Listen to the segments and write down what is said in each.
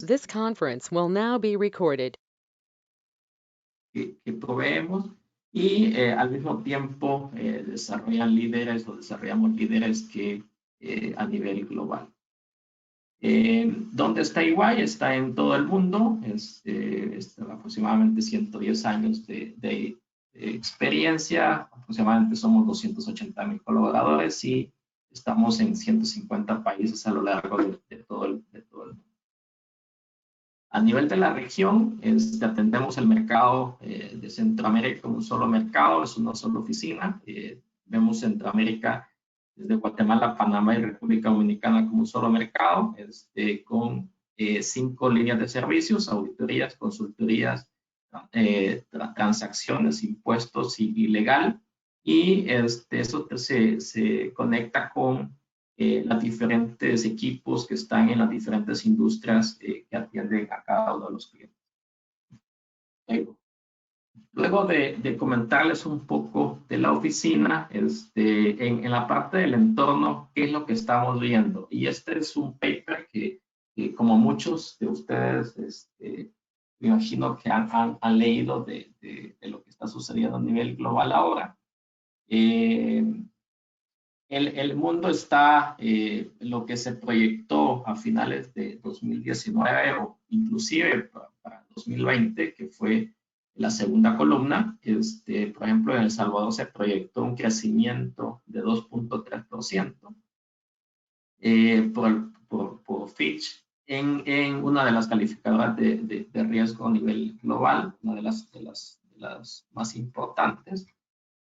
This conference will now be recorded. Que proveemos y al mismo tiempo desarrollan líderes o desarrollamos líderes que a nivel global. ¿Dónde está EY? Está en todo el mundo, está aproximadamente 110 años de experiencia, aproximadamente somos 280,000 colaboradores y estamos en 150 países a lo largo de todo el mundo. A nivel de la región, atendemos el mercado de Centroamérica como un solo mercado, es una sola oficina. Vemos Centroamérica desde Guatemala, Panamá y República Dominicana como un solo mercado, con 5 líneas de servicios: auditorías, consultorías, transacciones, impuestos y legal. Y eso se conecta con los diferentes equipos que están en las diferentes industrias que atienden a cada uno de los clientes. Luego de comentarles un poco de la oficina, en la parte del entorno, ¿qué es lo que estamos viendo? Y este es un paper que como muchos de ustedes, me imagino que han leído de lo que está sucediendo a nivel global ahora. El mundo está, lo que se proyectó a finales de 2019 o inclusive para 2020, que fue la segunda columna. Por ejemplo, en El Salvador se proyectó un crecimiento de 2.3% por Fitch en una de las calificadoras de riesgo a nivel global, una de las más importantes.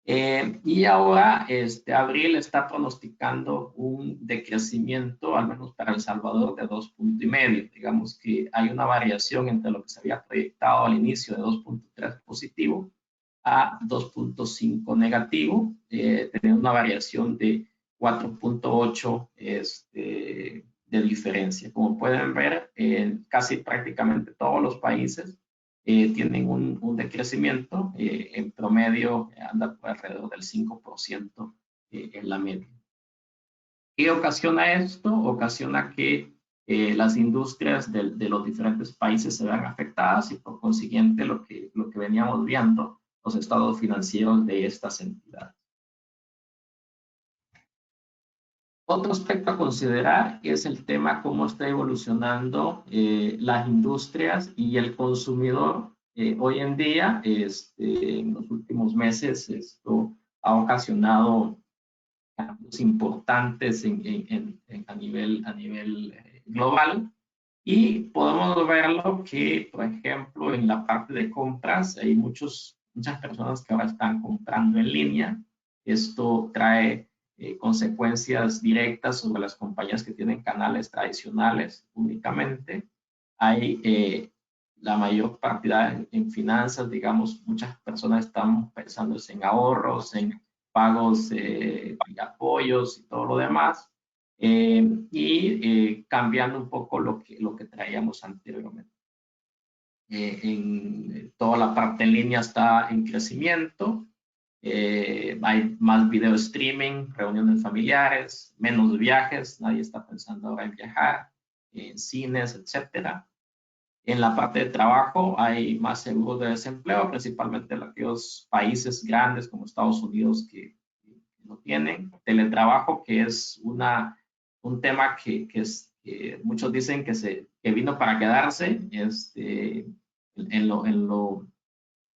Y ahora, abril está pronosticando un decrecimiento, al menos para El Salvador, de 2,5. Digamos que hay una variación entre lo que se había proyectado al inicio de 2.3 positivo a 2.5 negativo, teniendo una variación de 4.8 de diferencia. Como pueden ver, casi prácticamente todos los países tienen un decrecimiento, en promedio anda por alrededor del 5% en la media. ¿Qué ocasiona esto? Ocasiona que las industrias de los diferentes países se vean afectadas y por consiguiente lo que veníamos viendo, los estados financieros de estas entidades. Otro aspecto a considerar es el tema cómo está evolucionando las industrias y el consumidor hoy en día. En los últimos meses esto ha ocasionado cambios importantes a nivel global, y podemos verlo que, por ejemplo, en la parte de compras hay muchas personas que ahora están comprando en línea. Esto trae consecuencias directas sobre las compañías que tienen canales tradicionales únicamente. Hay la mayor cantidad en finanzas, digamos, muchas personas están pensando en ahorros, en pagos y apoyos y todo lo demás. Cambiando un poco lo que traíamos anteriormente. En toda la parte en línea está en crecimiento. Hay más video streaming, reuniones familiares, menos viajes, nadie está pensando ahora en viajar, en cines, etcétera. En la parte de trabajo hay más seguros de desempleo, principalmente en aquellos países grandes como Estados Unidos que lo tienen. Teletrabajo, que es un tema que muchos dicen que vino para quedarse. En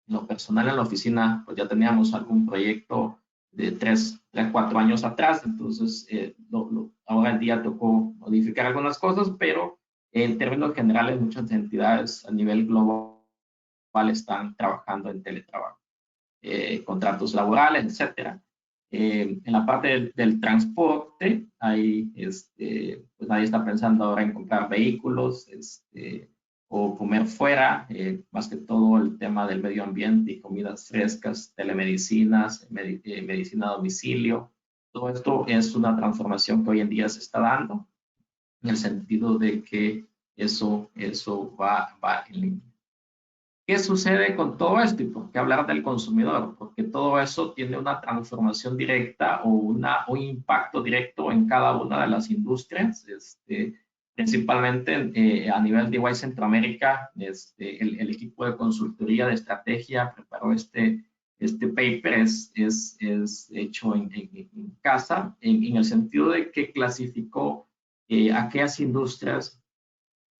lo personal, en la oficina, pues ya teníamos algún proyecto de 3, 4 años atrás, entonces ahora en día tocó modificar algunas cosas, pero en términos generales muchas entidades a nivel global están trabajando en teletrabajo, contratos laborales, etcétera. En la parte del transporte, pues nadie está pensando ahora en comprar vehículos o comer fuera, más que todo el tema del medio ambiente y comidas frescas, telemedicinas, medicina a domicilio. Todo esto es una transformación que hoy en día se está dando, en el sentido de que eso va en línea. ¿Qué sucede con todo esto? ¿Y por qué hablar del consumidor? Porque todo eso tiene una transformación directa o un impacto directo en cada una de las industrias. principalmente a nivel de EY Centroamérica, el equipo de consultoría de estrategia preparó este paper, es hecho en casa, en el sentido de que clasificó aquellas industrias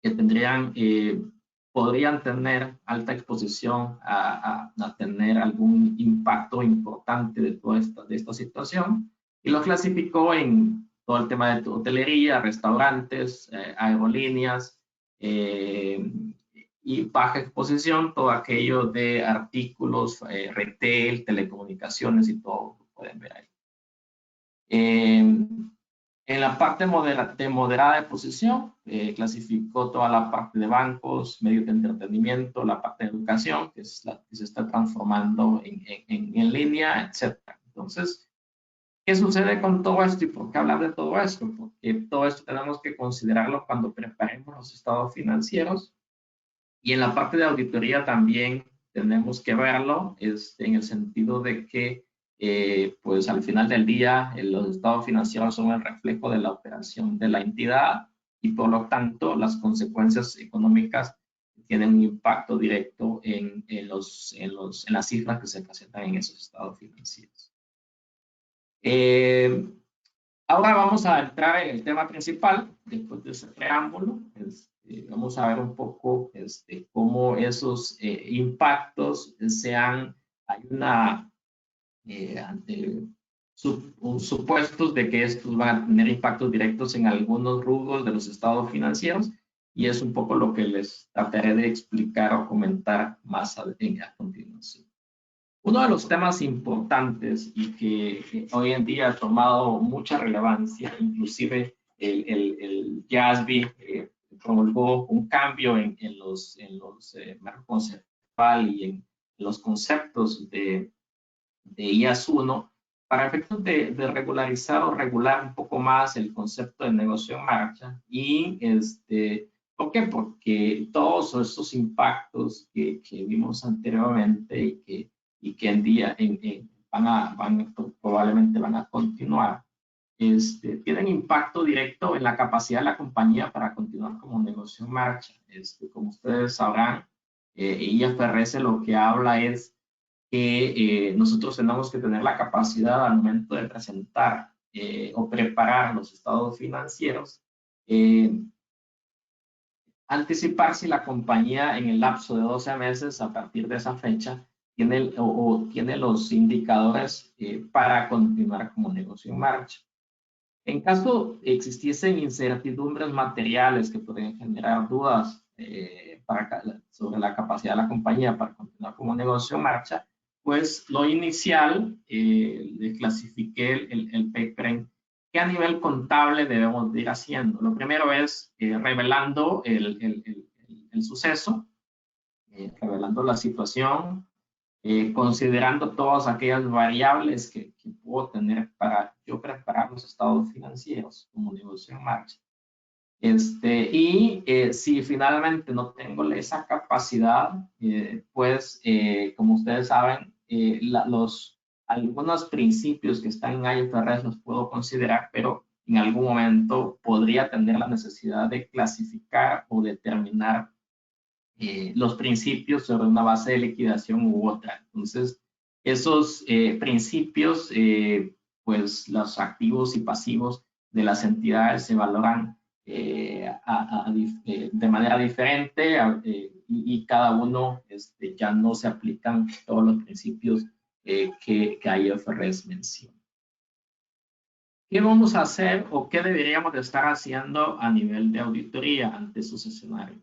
que podrían tener alta exposición a tener algún impacto importante de toda esta situación, y lo clasificó en todo el tema de hotelería, restaurantes, aerolíneas, y baja exposición, todo aquello de artículos, retail, telecomunicaciones y todo lo pueden ver ahí. En la parte de moderada de posición, clasificó toda la parte de bancos, medios de entretenimiento, la parte de educación, que es la que se está transformando en línea, etc. Entonces, ¿qué sucede con todo esto y por qué hablar de todo esto? Porque todo esto tenemos que considerarlo cuando preparemos los estados financieros, y en la parte de auditoría también tenemos que verlo en el sentido de que pues al final del día los estados financieros son el reflejo de la operación de la entidad, y por lo tanto las consecuencias económicas tienen un impacto directo en las cifras que se presentan en esos estados financieros. Ahora vamos a entrar en el tema principal. Después de ese preámbulo, vamos a ver un poco cómo esos impactos hay supuestos de que estos van a tener impactos directos en algunos rubros de los estados financieros, y es un poco lo que les trataré de explicar o comentar más a continuación. Uno de los temas importantes y que hoy en día ha tomado mucha relevancia, inclusive el GASB promulgó un cambio en los marcos conceptual y en los conceptos de IAS 1 para efectos de regularizar o regular un poco más el concepto de negocio en marcha. Y ¿por qué? Porque todos esos impactos que vimos anteriormente y que en día probablemente van a continuar, tienen impacto directo en la capacidad de la compañía para continuar como negocio en marcha. Como ustedes sabrán, IFRS lo que habla es que nosotros tenemos que tener la capacidad al momento de presentar o preparar los estados financieros, anticipar si la compañía en el lapso de 12 meses a partir de esa fecha tiene tiene los indicadores para continuar como negocio en marcha. En caso existiesen incertidumbres materiales que podrían generar dudas sobre la capacidad de la compañía para continuar como negocio en marcha, pues lo inicial, le clasifiqué el paper en qué a nivel contable debemos de ir haciendo. Lo primero es revelando el suceso, revelando la situación, considerando todas aquellas variables que puedo tener para yo preparar los estados financieros como negocio en marcha. Si finalmente no tengo esa capacidad, pues como ustedes saben, algunos principios que están en IFRS los puedo considerar, pero en algún momento podría tener la necesidad de clasificar o determinar los principios sobre una base de liquidación u otra. Entonces, esos principios, pues los activos y pasivos de las entidades se valoran de manera diferente, y cada uno ya no se aplican todos los principios que IFRS menciona. ¿Qué vamos a hacer o qué deberíamos de estar haciendo a nivel de auditoría ante esos escenarios?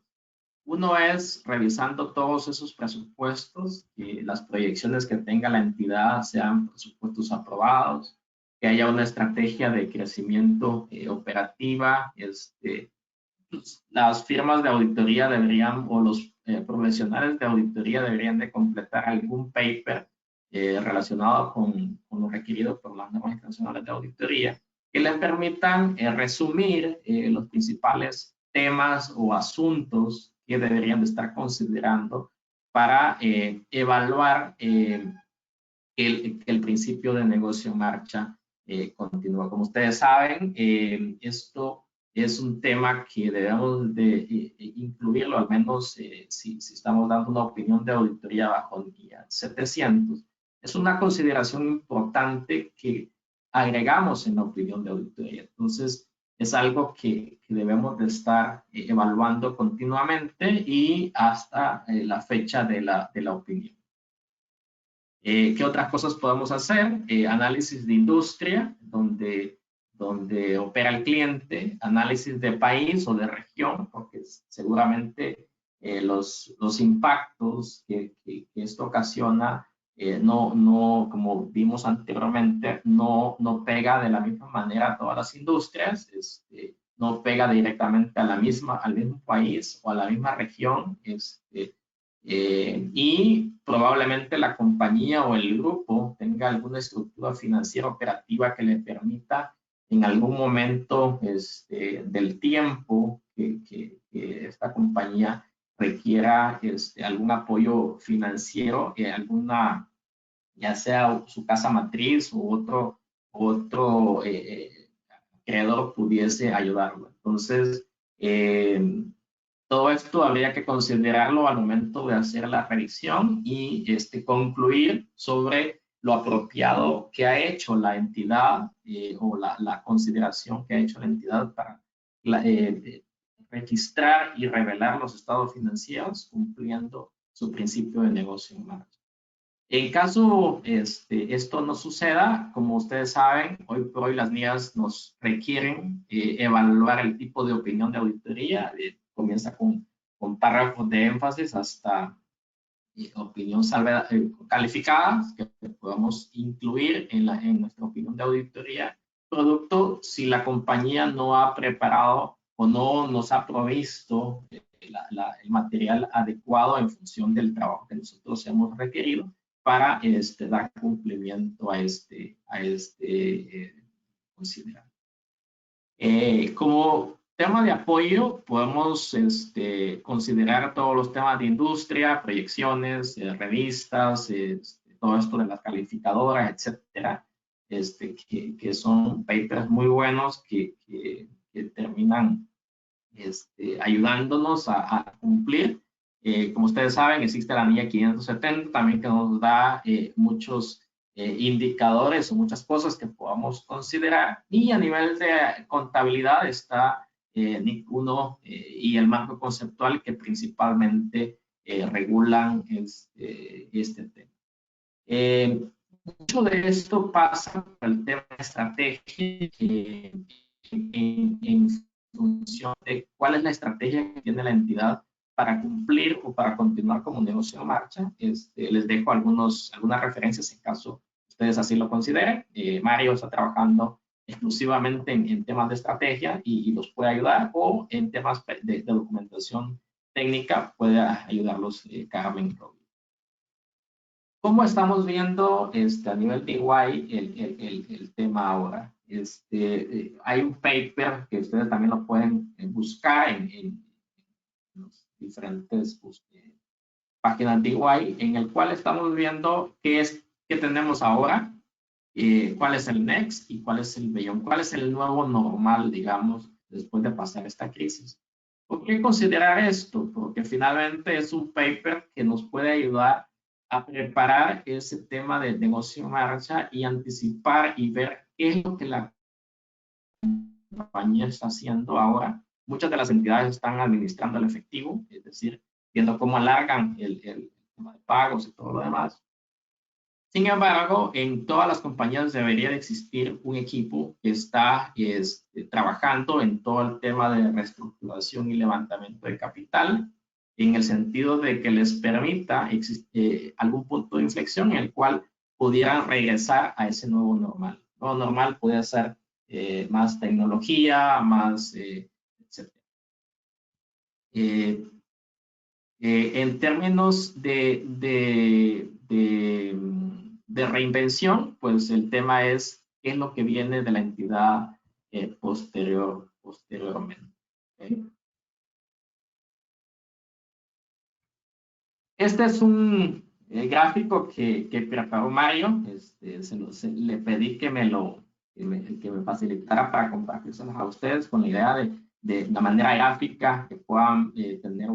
Uno es revisando todos esos presupuestos, que las proyecciones que tenga la entidad sean presupuestos aprobados, que haya una estrategia de crecimiento operativa. Las firmas de auditoría deberían, o los profesionales de auditoría deberían de completar algún paper relacionado con lo requerido por las normas internacionales de auditoría, que les permitan resumir los principales temas o asuntos que deberían de estar considerando para evaluar el principio de negocio en marcha continúa. Como ustedes saben, esto es un tema que debemos de incluirlo, al menos si estamos dando una opinión de auditoría bajo el guía 700. Es una consideración importante que agregamos en la opinión de auditoría. Entonces, es algo que debemos de estar evaluando continuamente y hasta la fecha de la opinión. ¿Qué otras cosas podemos hacer? Análisis de industria, donde opera el cliente, análisis de país o de región, porque seguramente los impactos que esto ocasiona como vimos anteriormente, no pega de la misma manera a todas las industrias, no pega directamente al mismo país o a la misma región, y probablemente la compañía o el grupo tenga alguna estructura financiera operativa que le permita en algún momento del tiempo que esta compañía requiera algún apoyo financiero, ya sea su casa matriz o otro creador pudiese ayudarlo. Entonces, todo esto habría que considerarlo al momento de hacer la revisión y concluir sobre lo apropiado que ha hecho la entidad o la consideración que ha hecho la entidad para registrar y revelar los estados financieros cumpliendo su principio de negocio en marcha. En caso esto no suceda, como ustedes saben, hoy por hoy las guías nos requieren evaluar el tipo de opinión de auditoría. Comienza con párrafos de énfasis hasta opinión calificada que podamos incluir en nuestra opinión de auditoría, producto si la compañía no ha preparado o no nos ha provisto el material adecuado en función del trabajo que nosotros hemos requerido para dar cumplimiento a considerar. Como tema de apoyo, podemos considerar todos los temas de industria, proyecciones, revistas, todo esto de las calificadoras, etcétera, que son papers muy buenos que terminan ayudándonos a cumplir. Como ustedes saben, existe la NIA 570 también que nos da muchos indicadores o muchas cosas que podamos considerar. Y a nivel de contabilidad está NIC 1 y el marco conceptual que principalmente regulan este tema. Mucho de esto pasa por el tema de estrategia en función de cuál es la estrategia que tiene la entidad para cumplir o para continuar como negocio en marcha. Les dejo algunas referencias en caso ustedes así lo consideren. Mario está trabajando exclusivamente en temas de estrategia y los puede ayudar, o en temas de documentación técnica puede ayudarlos Carmen. ¿Cómo estamos viendo a nivel de EY el tema ahora? Hay un paper que ustedes también lo pueden buscar en las diferentes páginas de EY, en el cual estamos viendo qué tenemos ahora, cuál es el next y cuál es el beyond, cuál es el nuevo normal, digamos, después de pasar esta crisis. ¿Por qué considerar esto? Porque finalmente es un paper que nos puede ayudar a preparar ese tema de negocio en marcha y anticipar y ver qué es lo que la compañía está haciendo ahora. Muchas de las entidades están administrando el efectivo, es decir, viendo cómo alargan el tema de pagos y todo lo demás. Sin embargo, en todas las compañías debería de existir un equipo que está trabajando en todo el tema de reestructuración y levantamiento de capital, en el sentido de que les permita algún punto de inflexión en el cual pudieran regresar a ese nuevo normal. Nuevo normal puede ser más tecnología, más, etc. En términos de reinvención, pues el tema es qué es lo que viene de la entidad posteriormente. ¿Okay? Este es un gráfico que preparó Mario. Le pedí que me facilitara para compartirse a ustedes con la idea de una manera gráfica, que puedan tener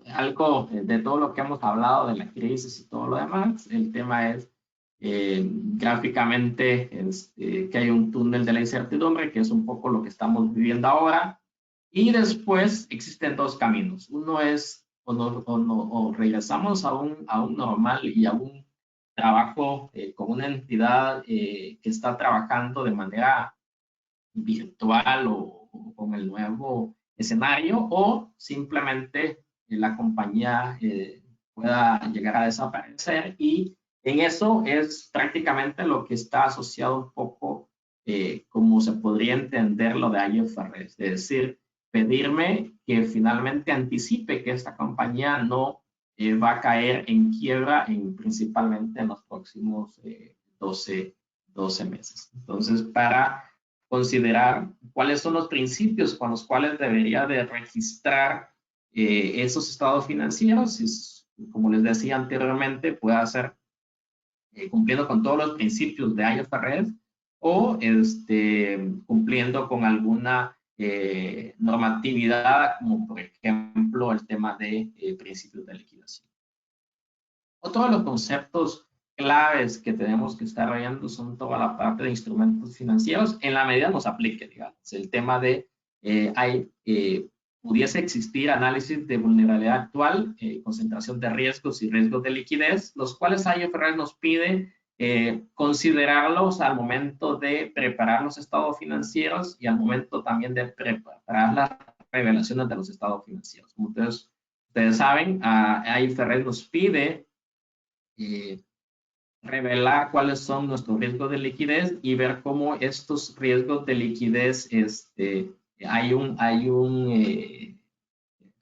algo de todo lo que hemos hablado de la crisis y todo lo demás. El tema es gráficamente que hay un túnel de la incertidumbre, que es un poco lo que estamos viviendo ahora. Y después existen dos caminos. Uno es o regresamos a un normal y a un trabajo con una entidad que está trabajando de manera virtual o con el nuevo escenario, o simplemente la compañía pueda llegar a desaparecer, y en eso es prácticamente lo que está asociado un poco como se podría entender lo de IFRS, es decir, pedirme que finalmente anticipe que esta compañía no va a caer en quiebra principalmente en los próximos 12 meses. Entonces, para considerar cuáles son los principios con los cuales debería de registrar esos estados financieros, y, como les decía anteriormente, puede ser cumpliendo con todos los principios de IFRS o cumpliendo con alguna normatividad, como por ejemplo el tema de principios de liquidación. Otro de los conceptos claves que tenemos que estar viendo son toda la parte de instrumentos financieros, en la medida nos aplique, digamos, el tema de pudiese existir análisis de vulnerabilidad actual, concentración de riesgos y riesgos de liquidez, los cuales IFRS nos pide considerarlos al momento de preparar los estados financieros y al momento también de preparar las revelaciones de los estados financieros. Como ustedes saben, IFRS nos pide revelar cuáles son nuestros riesgos de liquidez y ver cómo estos riesgos de liquidez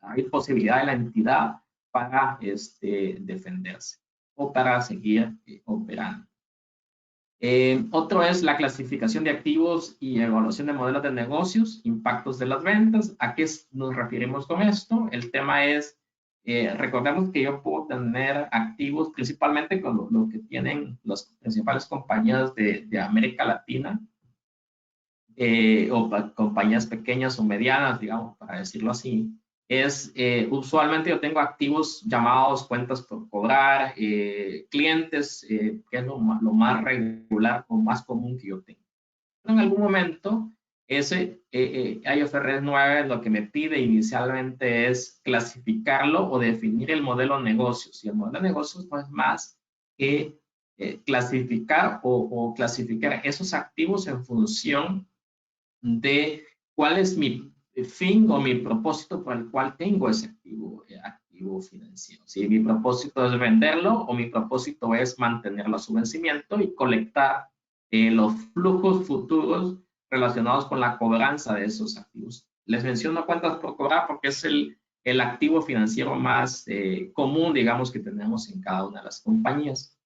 hay posibilidad de la entidad para defenderse o para seguir operando. Otro es la clasificación de activos y evaluación de modelos de negocios, impactos de las ventas. ¿A qué nos referimos con esto? El tema es, recordemos que yo puedo tener activos principalmente con lo que tienen las principales compañías de América Latina, o compañías pequeñas o medianas, digamos, para decirlo así. Usualmente yo tengo activos llamados cuentas por cobrar, clientes, que es lo más regular o más común que yo tengo. En algún momento, IFRS 9 lo que me pide inicialmente es clasificarlo o definir el modelo de negocios. Y el modelo de negocios no es más que clasificar o clasificar esos activos en función de cuál es mi fin o mi propósito por el cual tengo ese activo financiero. Si mi propósito es venderlo o mi propósito es mantenerlo a su vencimiento y colectar los flujos futuros relacionados con la cobranza de esos activos. Les menciono cuentas por cobrar porque es el activo financiero más común, digamos, que tenemos en cada una de las compañías.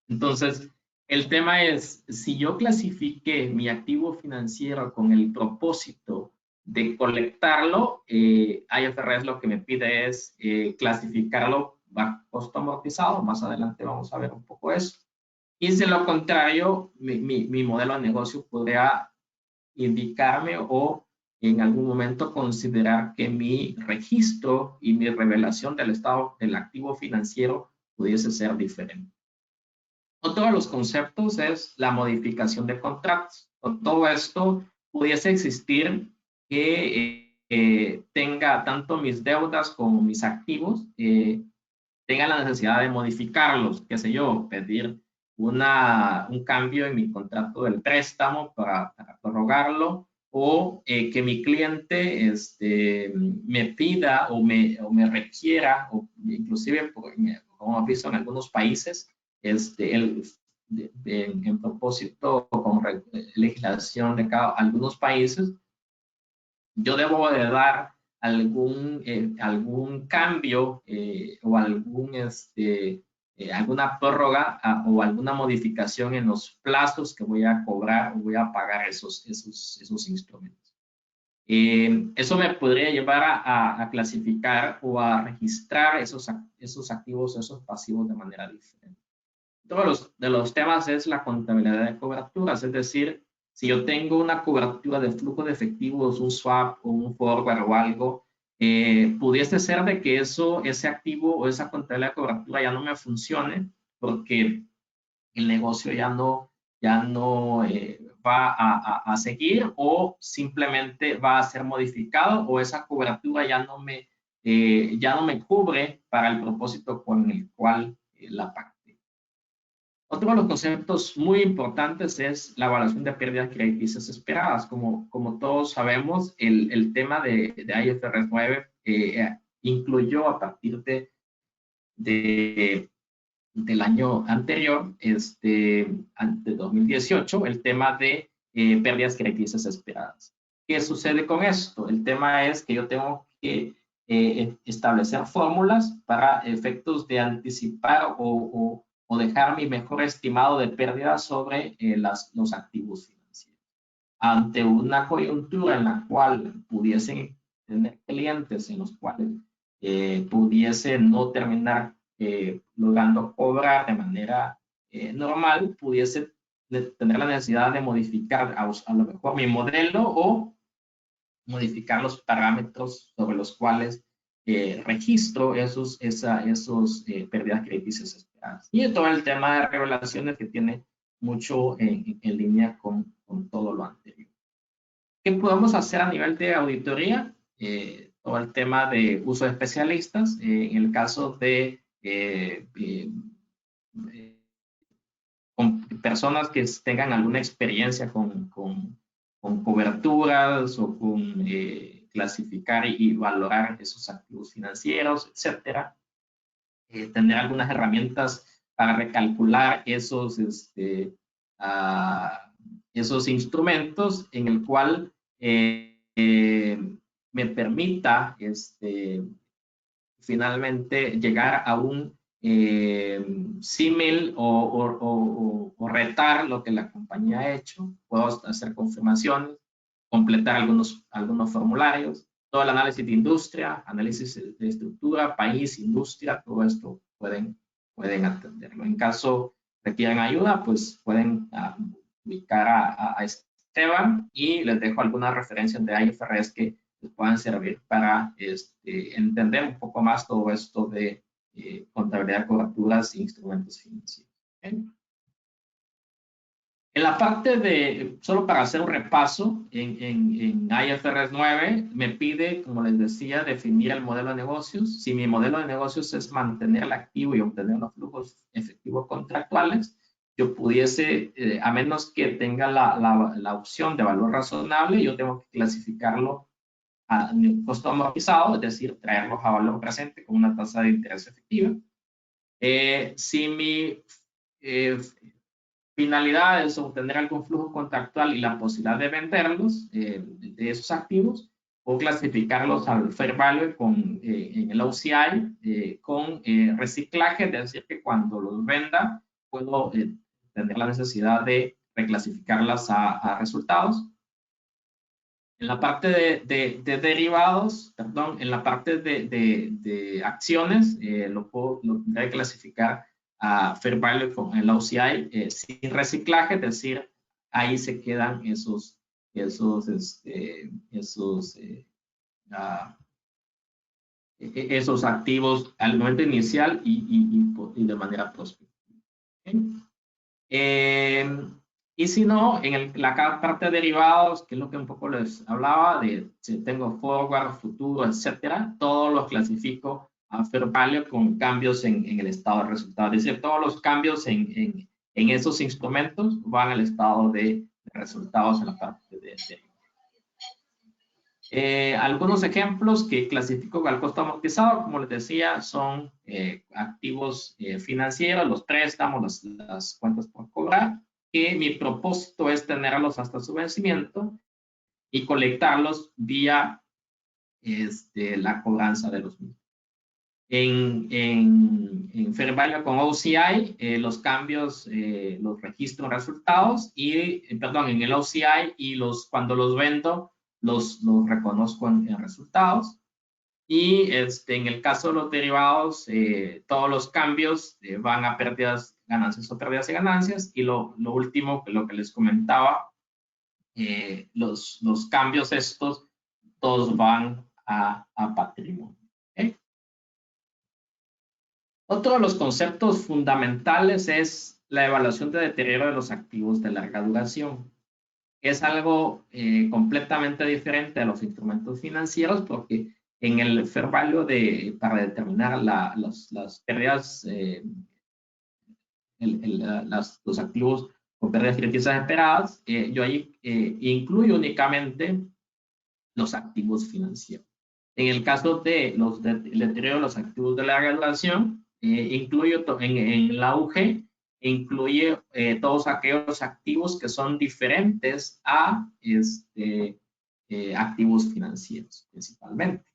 Entonces, el tema es, si yo clasifique mi activo financiero con el propósito de colectarlo, IFRS lo que me pide es clasificarlo bajo costo amortizado. Más adelante vamos a ver un poco eso. Y de lo contrario, mi modelo de negocio podría indicarme o en algún momento considerar que mi registro y mi revelación del estado del activo financiero pudiese ser diferente. Otro de los conceptos es la modificación de contratos. Todo esto pudiese existir que tenga tanto mis deudas como mis activos, tenga la necesidad de modificarlos, qué sé yo, pedir un cambio en mi contrato del préstamo para prorrogarlo, o que mi cliente me pida o me requiera, o inclusive, como hemos visto en algunos países, en propósito con legislación de algunos países, yo debo de dar algún cambio o alguna prórroga o alguna modificación en los plazos que voy a cobrar o voy a pagar esos instrumentos. Eso me podría llevar a clasificar o a registrar esos activos, esos pasivos de manera diferente. Otro de los temas es la contabilidad de coberturas, es decir, si yo tengo una cobertura de flujo de efectivos, un swap o un forward o algo, pudiese ser de que ese activo o esa contabilidad de cobertura ya no me funcione porque el negocio ya no va a seguir o simplemente va a ser modificado o esa cobertura ya no me cubre para el propósito con el cual la pagué. Otro de los conceptos muy importantes es la evaluación de pérdidas crediticias esperadas. Como todos sabemos, el tema de IFRS 9 incluyó a partir del año anterior, de 2018, el tema de pérdidas crediticias esperadas. ¿Qué sucede con esto? El tema es que yo tengo que establecer fórmulas para efectos de anticipar o dejar mi mejor estimado de pérdida sobre los activos financieros. Ante una coyuntura en la cual pudiesen tener clientes en los cuales pudiese no terminar logrando cobrar de manera normal, pudiese tener la necesidad de modificar a lo mejor mi modelo o modificar los parámetros sobre los cuales registro esos pérdidas crediticias esperadas. Y todo el tema de revelaciones que tiene mucho en línea con todo lo anterior. ¿Qué podemos hacer a nivel de auditoría? Todo el tema de uso de especialistas. En el caso de con personas que tengan alguna experiencia con coberturas o con clasificar y valorar esos activos financieros, etcétera. Tener algunas herramientas para recalcular esos instrumentos en el cual me permita finalmente llegar a un símil o retar lo que la compañía ha hecho. Puedo hacer confirmaciones, completar algunos formularios, todo el análisis de industria, análisis de estructura, país, industria, todo esto pueden atenderlo. En caso requieran ayuda, pues pueden ubicar a Esteban y les dejo algunas referencias de IFRS que les puedan servir para entender un poco más todo esto de contabilidad de coberturas e instrumentos financieros. ¿Okay? En la parte de, solo para hacer un repaso, en IFRS 9 me pide, como les decía, definir el modelo de negocios. Si mi modelo de negocios es mantener el activo y obtener los flujos efectivos contractuales, yo pudiese, a menos que tenga la opción de valor razonable, yo tengo que clasificarlo a costo amortizado, es decir, traerlos a valor presente con una tasa de interés efectiva. Si mi finalidad es obtener algún flujo contractual y la posibilidad de venderlos, de esos activos, o clasificarlos al fair value en el OCI con reciclaje, es decir, que cuando los venda puedo tener la necesidad de reclasificarlas a resultados. En la parte de derivados, perdón, en la parte de acciones, lo tendré que clasificar a fair value con el OCI sin reciclaje, es decir, ahí se quedan esos activos al momento inicial y de manera prospectiva. ¿Okay? Y si no, en la parte de derivados, que es lo que un poco les hablaba, de si tengo forward, futuro, etcétera, todos los clasifico a fair value con cambios en el estado de resultados. Es decir, todos los cambios en esos instrumentos van al estado de resultados en la parte de derivados. Algunos ejemplos que clasifico al costo amortizado, como les decía, son activos financieros, los préstamos, las cuentas por cobrar, que mi propósito es tenerlos hasta su vencimiento y colectarlos vía la cobranza de los mismos. En fair value con OCI, los cambios los registro en resultados y, perdón, en el OCI y cuando los vendo, los reconozco en resultados. Y en el caso de los derivados, todos los cambios van a pérdidas, ganancias o pérdidas y ganancias. Y lo último, lo que les comentaba, los cambios estos, todos van a patrimonio. ¿Okay? Otro de los conceptos fundamentales es la evaluación de deterioro de los activos de larga duración. Es algo completamente diferente a los instrumentos financieros porque en el fair value para determinar las pérdidas, los activos con pérdidas crediticias esperadas, yo ahí incluyo únicamente los activos financieros. En el caso de el deterioro de los activos de larga duración, incluyo en la UG, incluye todos aquellos activos que son diferentes a activos financieros, principalmente.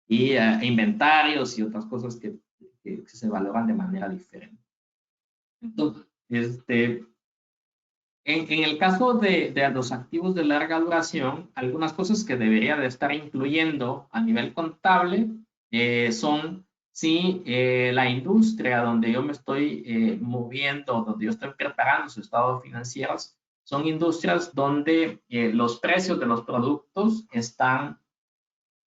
Y inventarios y otras cosas que se valoran de manera diferente. Entonces, en el caso de los activos de larga duración, algunas cosas que debería de estar incluyendo a nivel contable son, sí, la industria donde yo me estoy moviendo, donde yo estoy preparando sus estados financieros, son industrias donde los precios de los productos están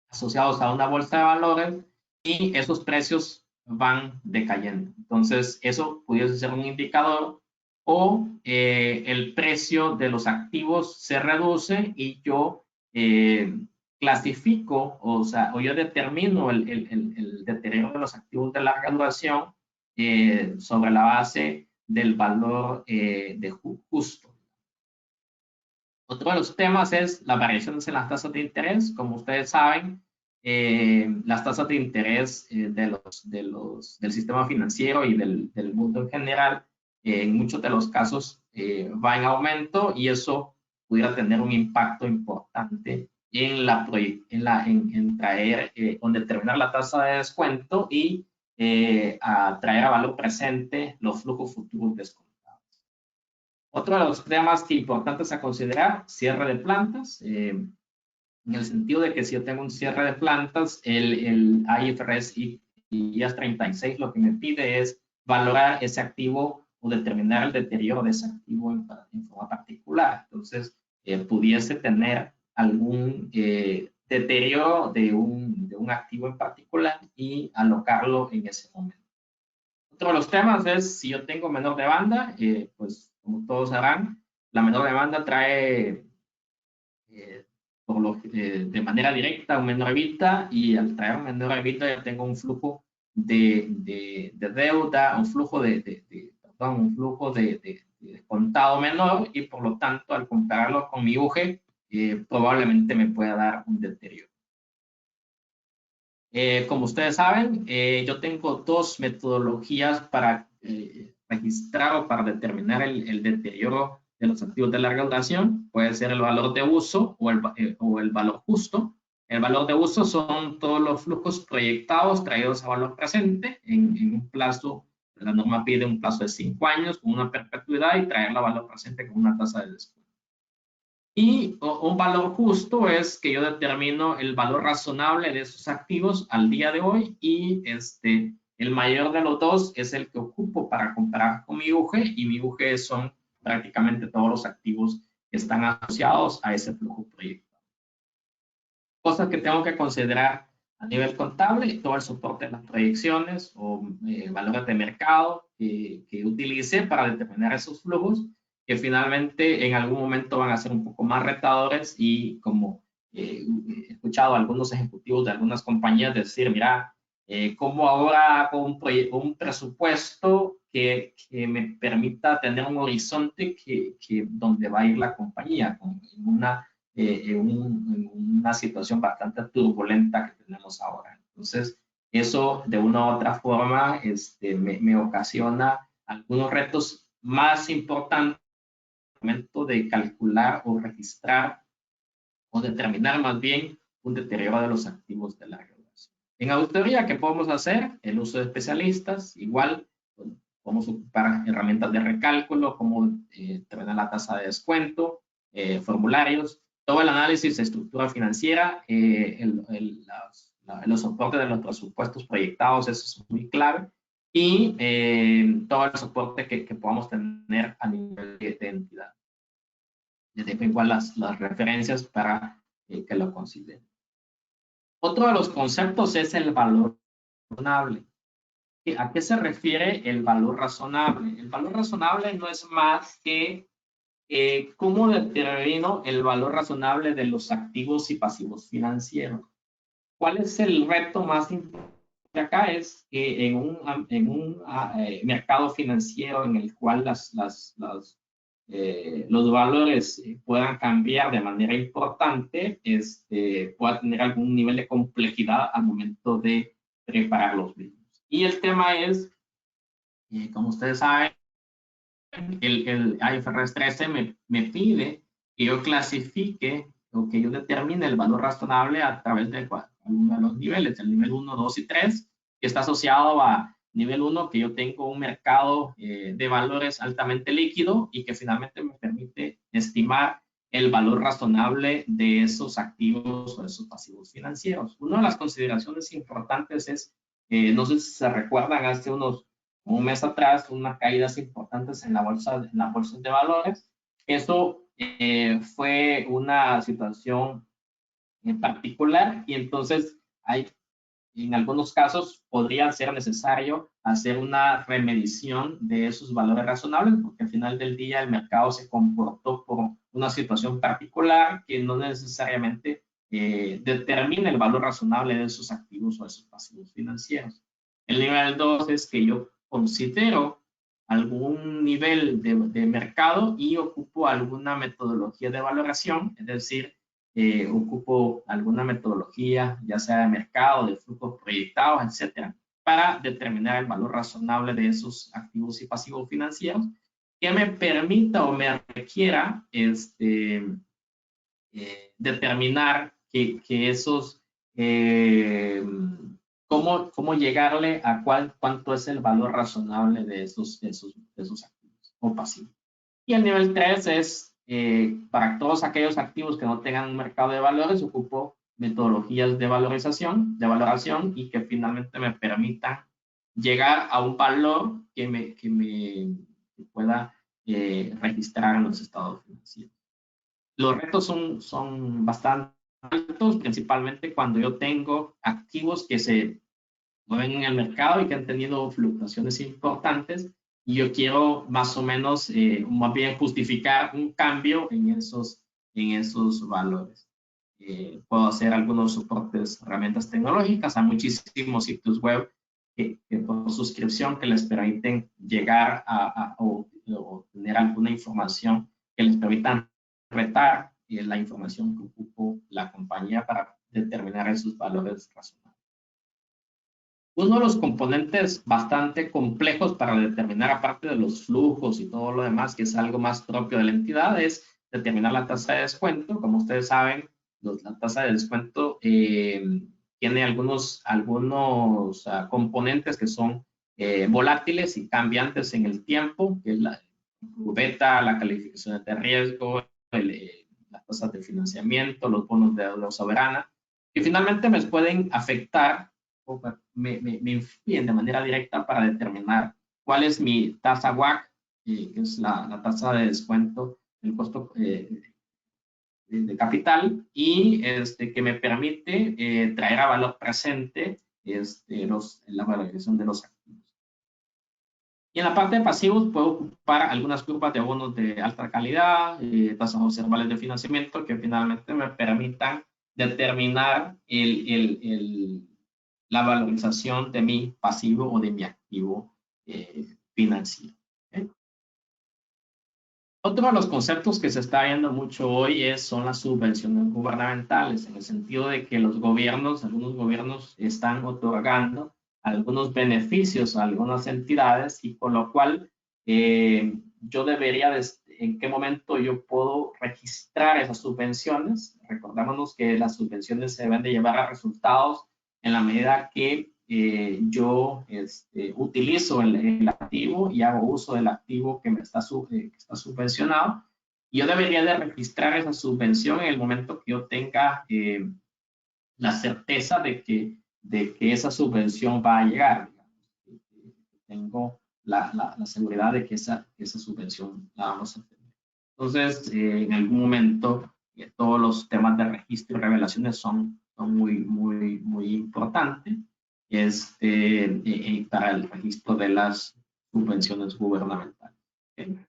asociados a una bolsa de valores y esos precios van decayendo. Entonces, eso pudiese ser un indicador o el precio de los activos se reduce y yo clasifico, o yo determino el deterioro de los activos de larga duración sobre la base del valor justo. Otro de los temas es las variaciones en las tasas de interés. Como ustedes saben, las tasas de interés del sistema financiero y del mundo en general, en muchos de los casos va en aumento y eso pudiera tener un impacto importante en traer o determinar la tasa de descuento y a traer a valor presente los flujos futuros descontados. Otro de los temas importantes a considerar, cierre de plantas, en el sentido de que si yo tengo un cierre de plantas, el IFRS y IAS 36 lo que me pide es valorar ese activo o determinar el deterioro de ese activo en forma particular. Entonces, pudiese tener algún deterioro de un activo en particular y alocarlo en ese momento. Otro de los temas es si yo tengo menor demanda, pues como todos sabrán, la menor demanda trae de manera directa un menor EBITDA y al traer un menor EBITDA ya tengo un flujo de deuda, un flujo un flujo de contado menor y por lo tanto al compararlo con mi UG probablemente me pueda dar un deterioro. Como ustedes saben, yo tengo dos metodologías para registrar o para determinar el deterioro de los activos de larga duración. Puede ser el valor de uso o el valor justo. El valor de uso son todos los flujos proyectados traídos a valor presente en un plazo, la norma pide un plazo de 5 años con una perpetuidad y traerlo a valor presente con una tasa de descuento. Y un valor justo es que yo determino el valor razonable de esos activos al día de hoy y el mayor de los dos es el que ocupo para comparar con mi UG y mi UG son prácticamente todos los activos que están asociados a ese flujo proyectado. Cosas que tengo que considerar a nivel contable, todo el soporte de las proyecciones o valores de mercado que utilice para determinar esos flujos que finalmente en algún momento van a ser un poco más retadores y como he escuchado a algunos ejecutivos de algunas compañías decir, mira, ¿cómo ahora hago un presupuesto que me permita tener un horizonte donde va a ir la compañía en una situación bastante turbulenta que tenemos ahora? Entonces, eso de una u otra forma me ocasiona algunos retos más importantes momento de calcular o registrar o determinar más bien un deterioro de los activos de larga duración. En auditoría, ¿qué podemos hacer? El uso de especialistas, igual podemos ocupar herramientas de recálculo como determinar la tasa de descuento, formularios, todo el análisis de estructura financiera, los soportes de los presupuestos proyectados, eso es muy clave. Y todo el soporte que podamos tener a nivel de entidad. Les dejo igual las referencias para que lo consideren. Otro de los conceptos es el valor razonable. ¿A qué se refiere el valor razonable? El valor razonable no es más que cómo determino el valor razonable de los activos y pasivos financieros. ¿Cuál es el reto más importante acá? Es que en un mercado financiero en el cual los valores puedan cambiar de manera importante, pueda tener algún nivel de complejidad al momento de preparar los mismos. Y el tema es, como ustedes saben, el IFRS 13 me pide que yo clasifique o que yo determine el valor razonable a través de uno de los niveles, el nivel 1, 2 y 3, que está asociado a nivel 1, que yo tengo un mercado de valores altamente líquido y que finalmente me permite estimar el valor razonable de esos activos o de esos pasivos financieros. Una de las consideraciones importantes es, no sé si se recuerdan, hace un mes atrás, unas caídas importantes en la bolsa de valores. Eso fue una situación en particular y entonces en algunos casos podría ser necesario hacer una remedición de esos valores razonables porque al final del día el mercado se comportó por una situación particular que no necesariamente determina el valor razonable de esos activos o de esos pasivos financieros. El nivel 2 es que yo considero algún nivel de mercado y ocupo alguna metodología de valoración, es decir, ocupo alguna metodología, ya sea de mercado, de flujos proyectados, etcétera, para determinar el valor razonable de esos activos y pasivos financieros que me permita o me requiera determinar que esos, cómo llegarle a cuánto es el valor razonable de esos activos o pasivos. Y el nivel 3 es para todos aquellos activos que no tengan un mercado de valores, ocupo metodologías de valoración y que finalmente me permitan llegar a un valor que me pueda registrar en los estados financieros. Los retos son bastante altos, principalmente cuando yo tengo activos que se mueven en el mercado y que han tenido fluctuaciones importantes y yo quiero más o menos, más bien justificar un cambio en esos valores. Puedo hacer algunos soportes, herramientas tecnológicas, hay muchísimos sitios web que por suscripción que les permiten llegar o tener alguna información que les permitan retar la información que ocupó la compañía para determinar esos valores razonables. Uno de los componentes bastante complejos para determinar, aparte de los flujos y todo lo demás, que es algo más propio de la entidad, es determinar la tasa de descuento. Como ustedes saben, la tasa de descuento tiene algunos componentes que son volátiles y cambiantes en el tiempo, que es la beta, la calificación de riesgo, las tasas de financiamiento, los bonos de deuda soberana, que finalmente me pueden afectar o me influyen de manera directa para determinar cuál es mi tasa WACC, que es la tasa de descuento del costo de capital y que me permite traer a valor presente la valorización de los activos. Y en la parte de pasivos puedo ocupar algunas curvas de bonos de alta calidad, tasas observables de financiamiento que finalmente me permitan determinar la valorización de mi pasivo o de mi activo financiero. ¿Okay? Otro de los conceptos que se está viendo mucho hoy son las subvenciones gubernamentales, en el sentido de que algunos gobiernos están otorgando algunos beneficios a algunas entidades y con lo cual yo debería, en qué momento yo puedo registrar esas subvenciones. Recordémonos que las subvenciones se deben de llevar a resultados en la medida que yo utilizo el activo y hago uso del activo que me está subvencionado. Yo debería de registrar esa subvención en el momento que yo tenga la certeza de que esa subvención va a llegar. Tengo la seguridad de que esa subvención la vamos a tener. Entonces, en algún momento, todos los temas de registro y revelaciones son muy importantes para el registro de las subvenciones gubernamentales. ¿Okay?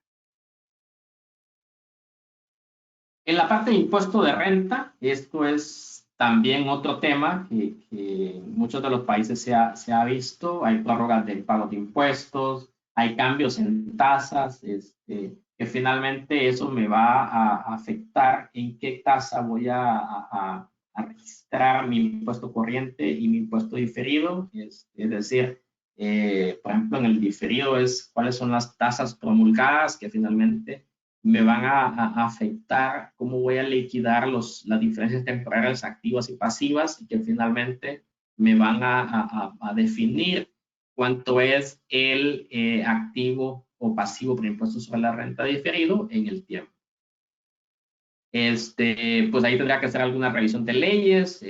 En la parte de impuesto de renta, esto es también otro tema que en muchos de los países se ha visto. Hay prórrogas del pago de impuestos, hay cambios en tasas, que finalmente eso me va a afectar en qué tasa voy a registrar mi impuesto corriente y mi impuesto diferido. Es decir, por ejemplo, en el diferido es cuáles son las tasas promulgadas que finalmente me van a afectar cómo voy a liquidar las diferencias temporales activas y pasivas y que finalmente me van a definir cuánto es el activo o pasivo por impuesto sobre la renta diferido en el tiempo. Pues ahí tendría que hacer alguna revisión de leyes,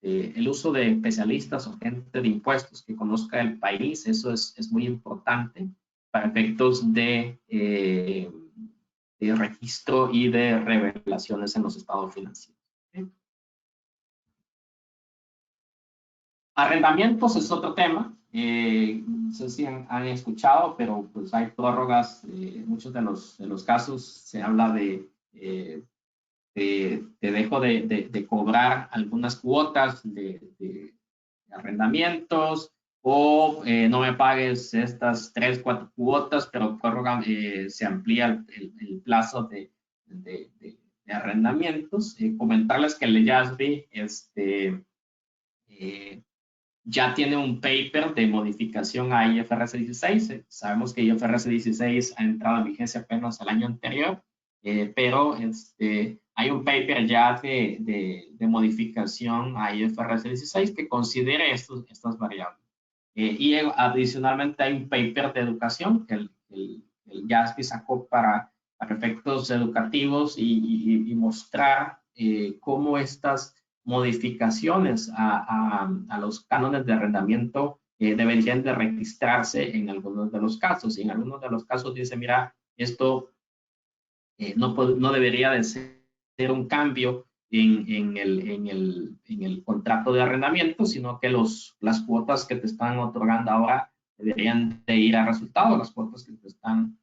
el uso de especialistas o gente de impuestos que conozca el país, eso es muy importante para efectos de registro y de revelaciones en los estados financieros. ¿Sí? Arrendamientos es otro tema. No sé si han escuchado, pero pues hay prórrogas. En muchos de los casos se habla de te dejo de cobrar algunas cuotas de arrendamientos o no me pagues estas 3, 4 cuotas, pero prórroga, se amplía el plazo de arrendamientos. Comentarles que el IASB ya tiene un paper de modificación a IFRS 16. Sabemos que IFRS 16 ha entrado en vigencia apenas el año anterior, pero hay un paper ya de modificación a IFRS 16 que considere estas variables. Y adicionalmente hay un paper de educación que el IASB sacó para efectos educativos y mostrar cómo estas modificaciones a los cánones de arrendamiento deberían de registrarse en algunos de los casos. Y en algunos de los casos dice, mira, esto no debería de ser un cambio en el contrato de arrendamiento, sino que las cuotas que te están otorgando ahora deberían de ir a resultado, las cuotas que te están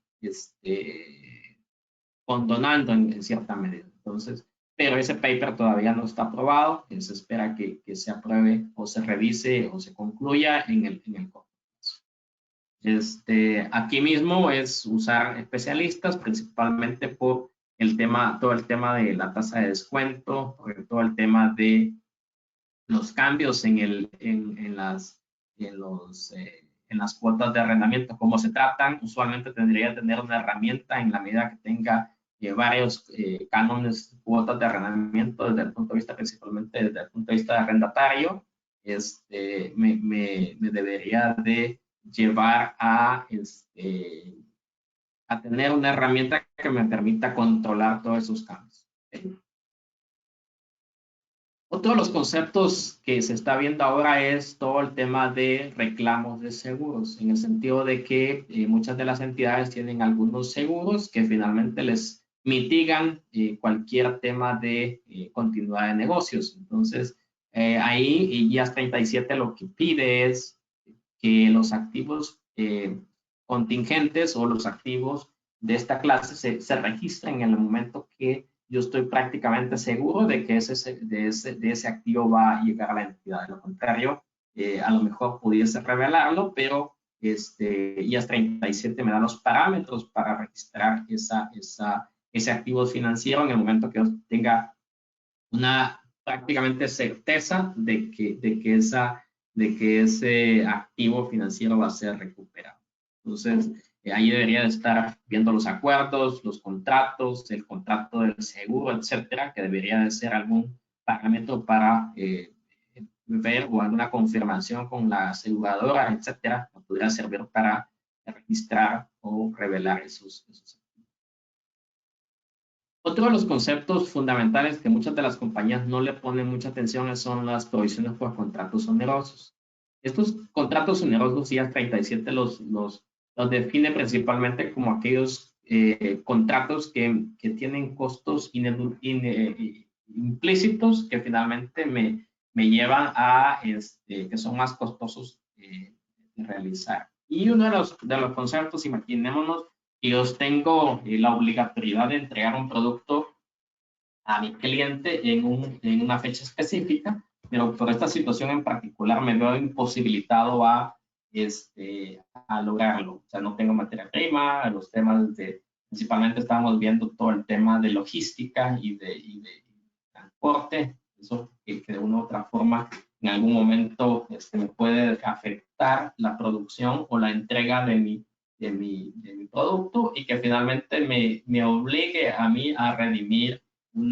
condonando en cierta medida. Entonces, pero ese paper todavía no está aprobado, se espera que se apruebe o se revise o se concluya en el corto plazo. Aquí mismo es usar especialistas, principalmente por todo el tema de la tasa de descuento, por todo el tema de los cambios en las cuotas de arrendamiento, cómo se tratan. Usualmente tendría que tener una herramienta en la medida que tenga varios cánones, cuotas de arrendamiento desde el punto de vista, principalmente desde el punto de vista de arrendatario, me debería de llevar a tener una herramienta que me permita controlar todos esos cambios. Otro de los conceptos que se está viendo ahora es todo el tema de reclamos de seguros, en el sentido de que muchas de las entidades tienen algunos seguros que finalmente les mitigan cualquier tema de continuidad de negocios. Entonces, ahí IAS 37 lo que pide es que los activos contingentes o los activos de esta clase se registren en el momento que yo estoy prácticamente seguro de que ese activo va a llegar a la entidad. De lo contrario, a lo mejor pudiese revelarlo, pero IAS 37 me da los parámetros para registrar ese activo financiero en el momento que yo tenga una prácticamente certeza de que ese activo financiero va a ser recuperado. Entonces, ahí debería de estar viendo los acuerdos, los contratos, el contrato del seguro, etcétera, que debería de ser algún parámetro para ver o alguna confirmación con la aseguradora, etcétera, que pudiera servir para registrar o revelar esos activos. Otro de los conceptos fundamentales que muchas de las compañías no le ponen mucha atención son las provisiones por contratos onerosos. Estos contratos onerosos, IAS 37 los define principalmente como aquellos contratos que tienen costos implícitos que finalmente me llevan a que son más costosos de realizar. Y uno de los conceptos, imaginémonos que yo tengo la obligatoriedad de entregar un producto a mi cliente en una fecha específica, pero por esta situación en particular me veo imposibilitado a lograrlo. O sea, no tengo materia prima, los temas principalmente estábamos viendo todo el tema de logística y de transporte, eso que de una u otra forma en algún momento me puede afectar la producción o la entrega de mi producto y que finalmente me obligue a mí a redimir un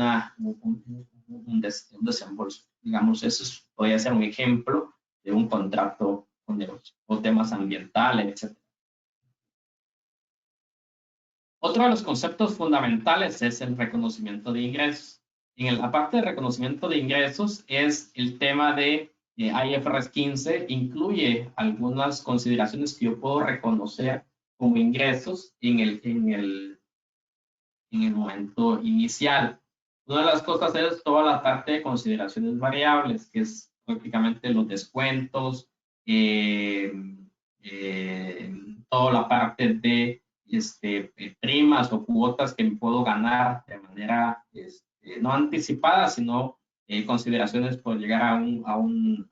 desembolso. Digamos, eso podría ser un ejemplo de un contrato o temas ambientales, etc. Otro de los conceptos fundamentales es el reconocimiento de ingresos. En la parte de reconocimiento de ingresos es el tema de IFRS 15, incluye algunas consideraciones que yo puedo reconocer como ingresos en el momento inicial. Una de las cosas es toda la parte de consideraciones variables, que es prácticamente los descuentos, toda la parte de primas o cuotas que puedo ganar de manera no anticipada, sino consideraciones por llegar a un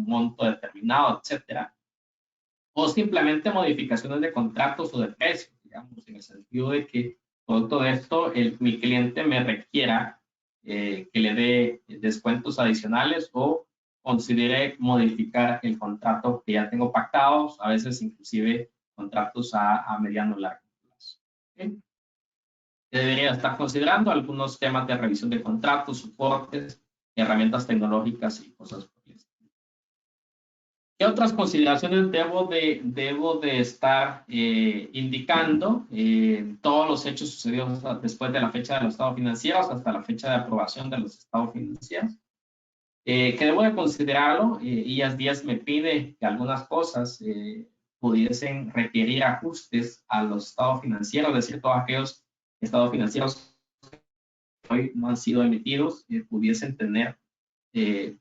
monto determinado, etcétera. O simplemente modificaciones de contratos o de precios, digamos, en el sentido de que producto de esto, mi cliente me requiera que le dé descuentos adicionales o considere modificar el contrato que ya tengo pactados, a veces inclusive contratos a mediano o largo plazo. ¿Okay? Debería estar considerando algunos temas de revisión de contratos, soportes, herramientas tecnológicas y cosas por el estilo. ¿Qué otras consideraciones debo de estar indicando? Todos los hechos sucedidos después de la fecha de los estados financieros hasta la fecha de aprobación de los estados financieros. Que debo de considerarlo. IAS 10 me pide que algunas cosas pudiesen requerir ajustes a los estados financieros, es decir, todos aquellos estados financieros que hoy no han sido emitidos pudiesen tener,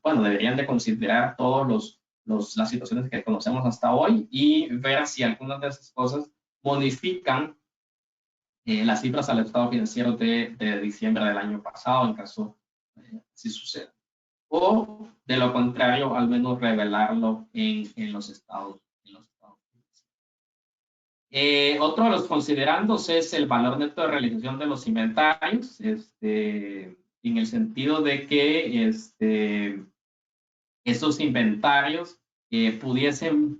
bueno, deberían de considerar todos las situaciones que conocemos hasta hoy y ver si algunas de esas cosas modifican las cifras al estado financiero de diciembre del año pasado, en caso si suceda. O, de lo contrario, al menos revelarlo en los estados financieros. Otro de los considerandos es el valor neto de realización de los inventarios, en el sentido de que esos inventarios pudiesen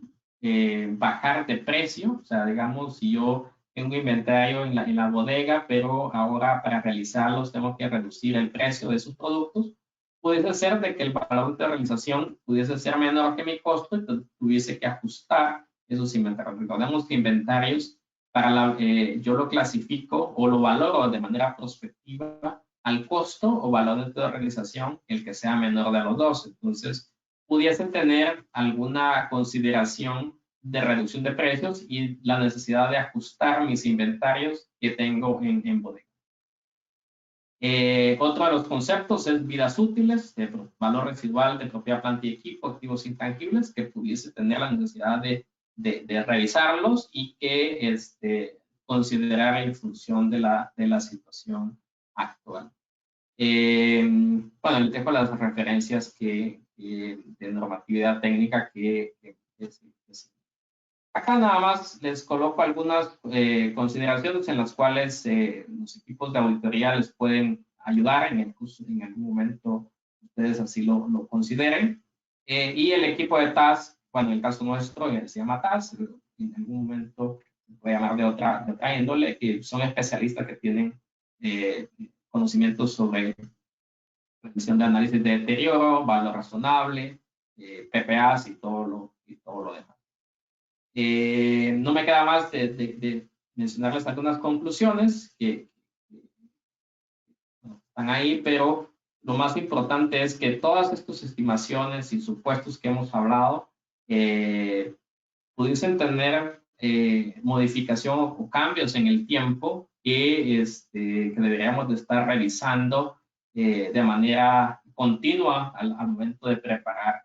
bajar de precio. O sea, digamos, si yo tengo inventario en la bodega, pero ahora para realizarlos tengo que reducir el precio de esos productos, pudiese ser de que el valor de realización pudiese ser menor que mi costo, entonces tuviese que ajustar esos inventarios. Recordemos que inventarios, yo lo clasifico o lo valoro de manera prospectiva al costo o valor neto de realización, el que sea menor de los dos. Entonces, pudiese tener alguna consideración de reducción de precios y la necesidad de ajustar mis inventarios que tengo en bodega. Otro de los conceptos es vidas útiles, de valor residual de propiedad, planta y equipo, activos intangibles, que pudiese tener la necesidad de revisarlos y que considerar en función de la situación actual. Bueno, les dejo las referencias de normatividad técnica que acá nada más les coloco algunas consideraciones en las cuales los equipos de auditoría les pueden ayudar en algún momento ustedes así lo consideren. Y el equipo de TAS, bueno, en el caso nuestro se llama TAS, en algún momento se puede llamar de otra índole, que son especialistas que tienen conocimientos sobre revisión de análisis de deterioro, valor razonable, PPAs y todo lo demás. No me queda más de mencionarles algunas conclusiones que están ahí, pero lo más importante es que todas estas estimaciones y supuestos que hemos hablado pudiesen tener modificación o cambios en el tiempo que deberíamos de estar revisando de manera continua al momento de preparar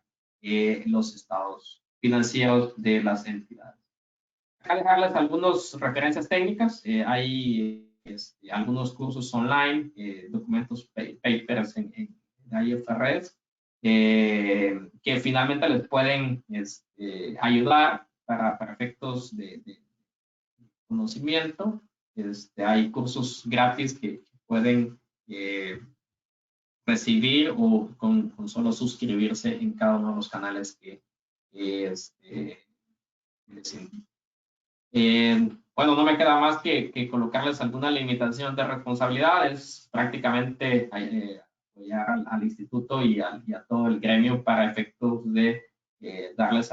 los estados financieros de las entidades. Acá dejarles algunas referencias técnicas. Hay algunos cursos online, documentos, papers en IFRS, que finalmente les pueden ayudar para efectos de conocimiento. Hay cursos gratis que pueden recibir o con solo suscribirse en cada uno de los canales que les indico. Bueno, no me queda más que colocarles alguna limitación de responsabilidades, prácticamente apoyar al instituto y a todo el gremio para efectos de darles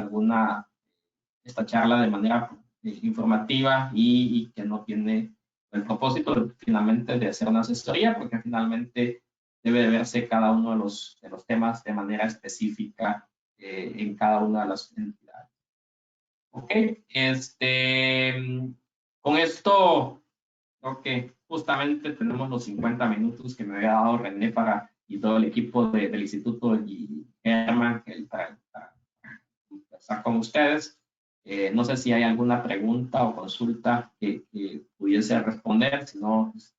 esta charla de manera informativa y que no tiene el propósito finalmente de hacer una asesoría, porque finalmente debe de verse cada uno de los temas de manera específica en cada una de las entidades. Ok, con esto creo que justamente tenemos los 50 minutos que me había dado René y todo el equipo del instituto y Germán para conversar con ustedes. No sé si hay alguna pregunta o consulta que pudiese responder, si no, pues,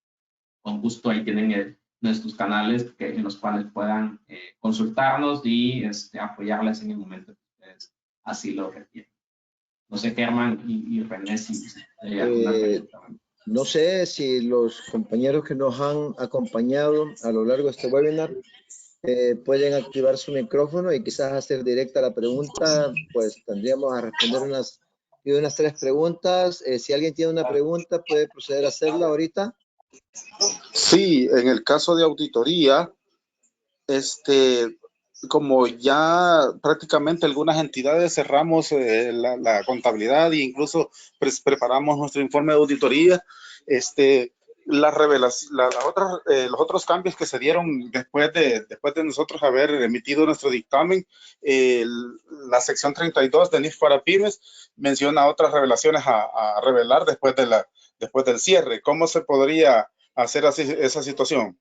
con gusto ahí tienen nuestros canales en los cuales puedan consultarnos y apoyarles en el momento que ustedes así lo requieren. No sé, Germán y René, si hay alguna pregunta. No sé si los compañeros que nos han acompañado a lo largo de este webinar pueden activar su micrófono y quizás hacer directa la pregunta. Pues tendríamos a responder unas 3 preguntas. Si alguien tiene una pregunta, puede proceder a hacerla ahorita. Sí, en el caso de auditoría, como ya prácticamente algunas entidades cerramos la contabilidad e incluso preparamos nuestro informe de auditoría, los otros cambios que se dieron después de nosotros haber emitido nuestro dictamen, la sección 32 de NIF para pymes menciona otras revelaciones a revelar después del cierre. ¿Cómo se podría hacer así esa situación?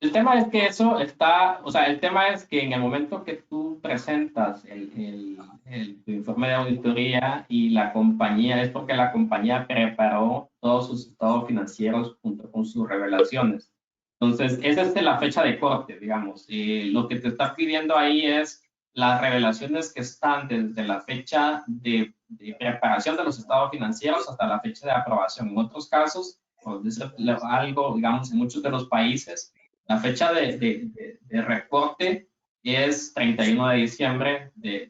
El tema es que eso está, o sea, el tema es que en el momento que tú presentas tu informe de auditoría y la compañía, es porque la compañía preparó todos sus estados financieros junto con sus revelaciones. Entonces, esa es la fecha de corte, digamos. Lo que te está pidiendo ahí es las revelaciones que están desde la fecha de preparación de los estados financieros hasta la fecha de aprobación. En otros casos, algo, digamos, en muchos de los países, la fecha de reporte es 31 de diciembre de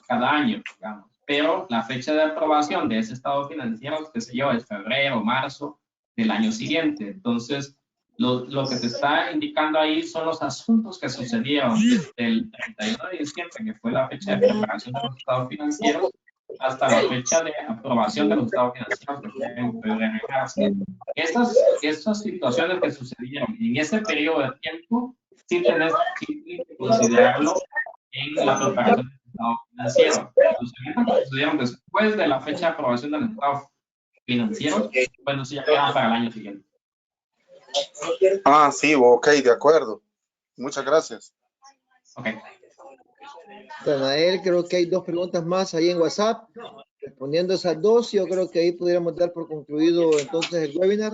cada año, digamos. Pero la fecha de aprobación de ese estado financiero, qué sé yo, es febrero, marzo del año siguiente. Entonces, lo que te está indicando ahí son los asuntos que sucedieron desde el 31 de diciembre, que fue la fecha de preparación de los estados financieros, hasta la fecha de aprobación de los estados financieros, que fue en febrero y marzo. Esas situaciones que sucedieron en ese periodo de tiempo, sí tienes que considerarlo en la preparación del estado financiero. Los eventos que sucedieron después de la fecha de aprobación del estado financiero, bueno, sí ya quedan para el año siguiente. Ah, sí, ok, de acuerdo. Muchas gracias. Ok. Danael, creo que hay 2 preguntas más ahí en WhatsApp. Respondiendo esas 2, yo creo que ahí pudiéramos dar por concluido entonces el webinar.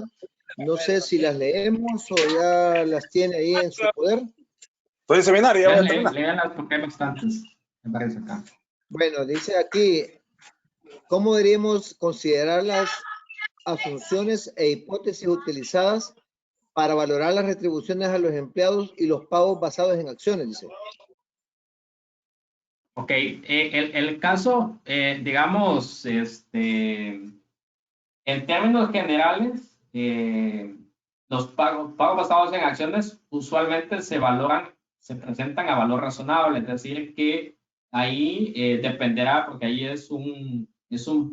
No sé si las leemos o ya las tiene ahí en su poder. Estoy en seminario, ya voy a terminar. Léanlas porque hay bastantes, me parece acá. Bueno, dice aquí, ¿cómo deberíamos considerar las asunciones e hipótesis utilizadas para valorar las retribuciones a los empleados y los pagos basados en acciones? Dice. Ok, el caso, digamos, en términos generales, los pagos basados en acciones usualmente se presentan a valor razonable, es decir, que ahí dependerá, porque ahí es un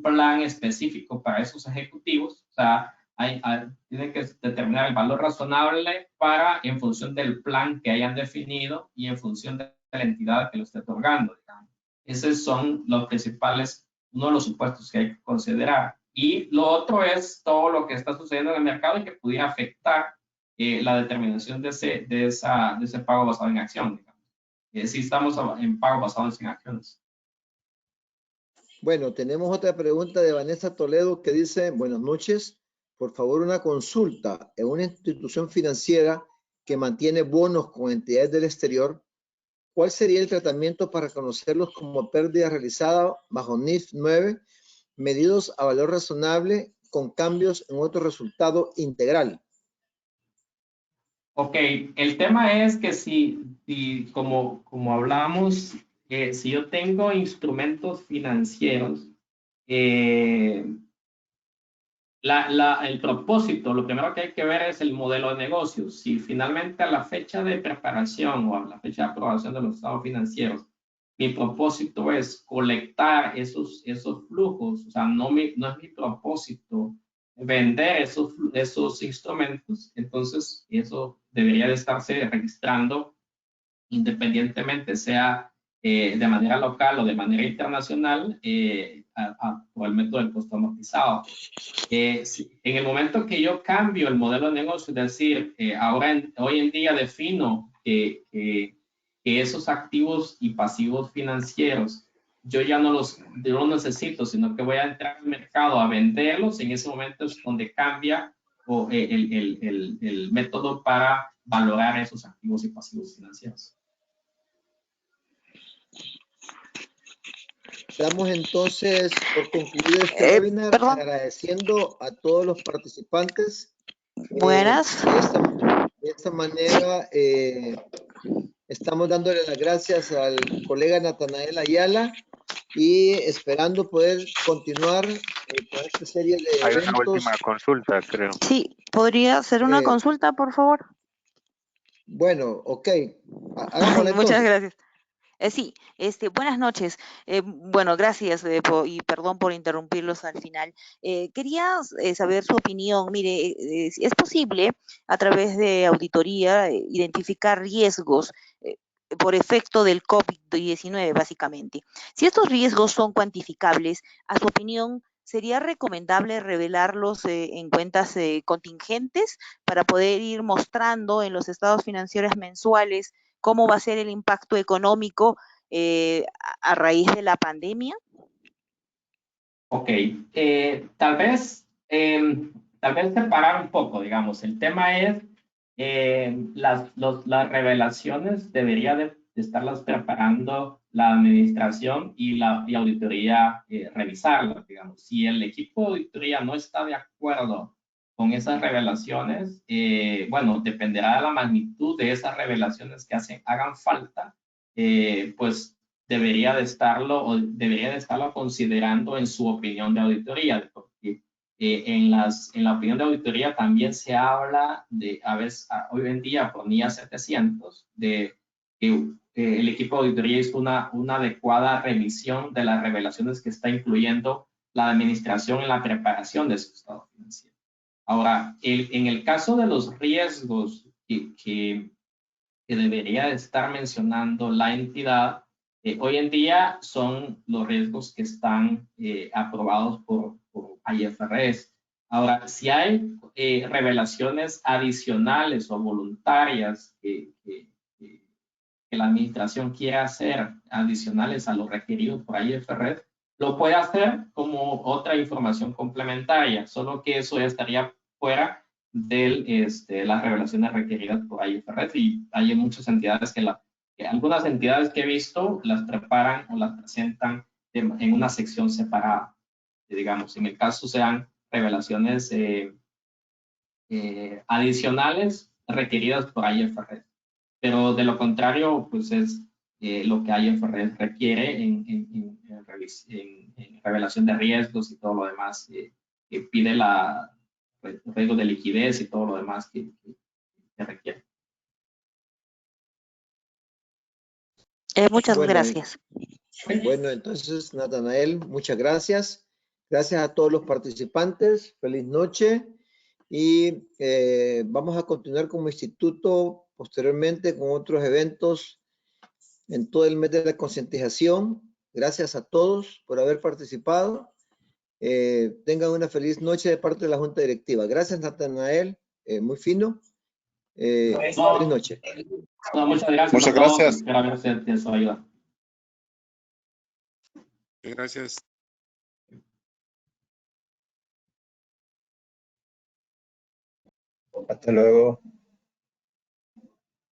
plan específico para esos ejecutivos, o sea, tienen que determinar el valor razonable en función del plan que hayan definido y en función de la entidad que lo esté otorgando, digamos. Esos son los principales, uno de los supuestos que hay que considerar. Y lo otro es todo lo que está sucediendo en el mercado y que pudiera afectar la determinación de ese pago basado en acción, digamos. Si estamos en pago basado en acciones. Bueno, tenemos otra pregunta de Vanessa Toledo que dice, buenas noches, por favor una consulta. En una institución financiera que mantiene bonos con entidades del exterior, ¿cuál sería el tratamiento para reconocerlos como pérdida realizada bajo NIF 9, medidos a valor razonable con cambios en otro resultado integral? Ok, el tema es que si como hablábamos, si yo tengo instrumentos financieros, el propósito, lo primero que hay que ver es el modelo de negocio. Si finalmente a la fecha de preparación o a la fecha de aprobación de los estados financieros, mi propósito es colectar esos flujos, o sea, no es mi propósito vender esos instrumentos, entonces eso debería de estarse registrando independientemente, sea de manera local o de manera internacional, por el método del costo amortizado. En el momento que yo cambio el modelo de negocio, es decir, hoy en día defino que esos activos y pasivos financieros yo ya no los necesito, sino que voy a entrar al mercado a venderlos, en ese momento es donde cambia el método para valorar esos activos y pasivos financieros. Damos entonces por concluido este webinar, agradeciendo a todos los participantes. Buenas. De esta manera estamos dándole las gracias al colega Natanael Ayala y esperando poder continuar con esta serie de Hay eventos. una última consulta, creo. Sí, ¿podría hacer una consulta, por favor? Bueno, ok. Hagámosla Muchas entonces. gracias. Sí, buenas noches. Bueno, gracias y perdón por interrumpirlos al final. Quería saber su opinión. Mire, ¿es posible a través de auditoría identificar riesgos por efecto del COVID-19, básicamente? Si estos riesgos son cuantificables, a su opinión, ¿sería recomendable revelarlos en cuentas contingentes para poder ir mostrando en los estados financieros mensuales cómo va a ser el impacto económico a raíz de la pandemia? Ok, tal vez separar un poco, digamos. El tema es las revelaciones debería de estarlas preparando la administración y la auditoría revisarlas, digamos. Si el equipo de auditoría no está de acuerdo con esas revelaciones, bueno, dependerá de la magnitud de esas revelaciones que hagan falta, pues debería de estarlo considerando en su opinión de auditoría, porque en la opinión de auditoría también se habla de, a veces, hoy en día por NIA 700, de que el equipo de auditoría hizo una adecuada revisión de las revelaciones que está incluyendo la administración en la preparación de su estado financiero. Ahora, en el caso de los riesgos que debería estar mencionando la entidad, hoy en día son los riesgos que están aprobados por IFRS. Ahora, si hay revelaciones adicionales o voluntarias que la administración quiera hacer adicionales a lo requerido por IFRS, lo puede hacer como otra información complementaria, solo que eso ya estaría fuera de las revelaciones requeridas por IFRS, y hay muchas entidades algunas entidades que he visto las preparan o las presentan en una sección separada, digamos, en el caso sean revelaciones adicionales requeridas por IFRS, pero de lo contrario, pues es lo que IFRS requiere en revelación de riesgos y todo lo demás, que pide riesgo de liquidez y todo lo demás que requiere. Muchas gracias. Bueno, entonces, Natanael, muchas gracias. Gracias a todos los participantes. Feliz noche. y vamos a continuar como instituto posteriormente con otros eventos en todo el mes de la concientización. Gracias a todos por haber participado. Tengan una feliz noche de parte de la Junta Directiva. Gracias, Natanael, muy fino. Feliz noche. No, muchas gracias. Muchas gracias. Espero haber su ayuda. Gracias. Hasta luego.